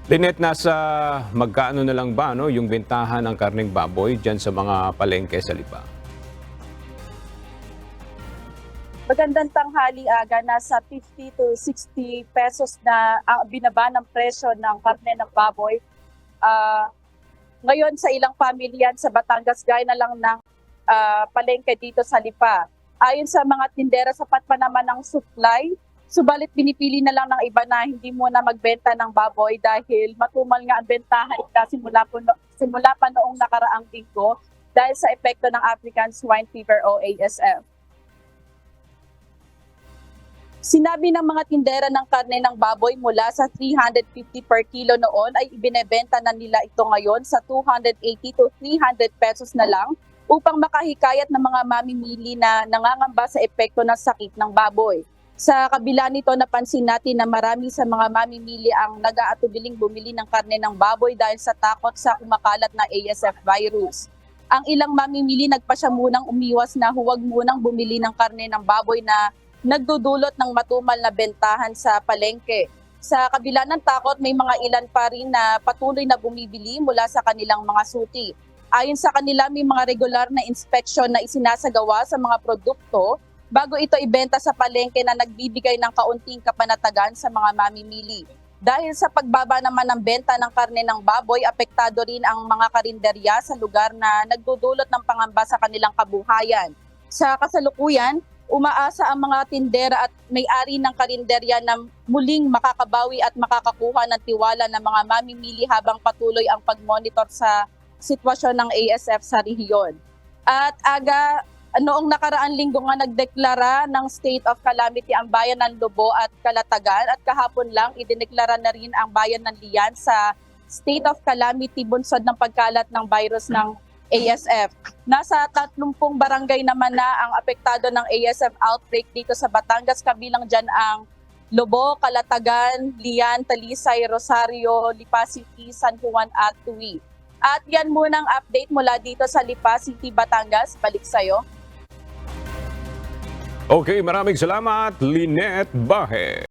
Lynette, nasa magkano na lang ba yung bentahan ng karneng baboy dyan sa mga palengke sa Lipa? Magandang tanghali, Aga. Nasa 50 to 60 pesos na ang binaba ng presyo ng karne ng baboy. Ah, Ngayon sa ilang pamilyan sa Batangas, gaya na lang ng palengke dito sa Lipa. Ayon sa mga tindera, sapat pa naman ang supply. Subalit pinipili na lang ng iba na hindi muna magbenta ng baboy dahil matumal nga ang bentahan na simula pa noong nakaraang linggo dahil sa epekto ng African Swine Fever o ASF. Sinabi ng mga tindera ng karne ng baboy mula sa 350 per kilo noon ay ibinebenta na nila ito ngayon sa 280 to 300 pesos na lang upang makahikayat ng mga mamimili na nangangamba sa epekto ng sakit ng baboy. Sa kabila nito, napansin natin na marami sa mga mamimili ang nag-aatubiling bumili ng karne ng baboy dahil sa takot sa kumakalat na ASF virus. Ang ilang mamimili nagpasya munang umiwas na huwag munang bumili ng karne ng baboy na nagdudulot ng matumal na bentahan sa palengke. Sa kabila ng takot, may mga ilan pa rin na patuloy na bumibili mula sa kanilang mga suki. Ayon sa kanila, may mga regular na inspeksyon na isinasagawa sa mga produkto bago ito ibenta sa palengke na nagbibigay ng kaunting kapanatagan sa mga mamimili. Dahil sa pagbaba naman ng benta ng karne ng baboy, apektado rin ang mga karinderya sa lugar na nagdudulot ng pangamba sa kanilang kabuhayan. Sa kasalukuyan, umaasa ang mga tindera at may-ari ng karinderya na muling makakabawi at makakakuha ng tiwala ng mga mamimili habang patuloy ang pag-monitor sa sitwasyon ng ASF sa rehiyon. At Aga, noong nakaraang linggo nga nagdeklara ng state of calamity ang bayan ng Lobo at Calatagan at kahapon lang idineklara na rin ang bayan ng Lian sa state of calamity bunsod ng pagkalat ng virus ng ASF. Nasa 30 barangay naman na ang apektado ng ASF outbreak dito sa Batangas, kabilang dyan ang Lobo, Calatagan, Lian, Talisay, Rosario, Lipa City, San Juan at Tuwi. At yan munang update mula dito sa Lipa City, Batangas. Balik sa'yo. Okay, maraming salamat, Lynette Bahe.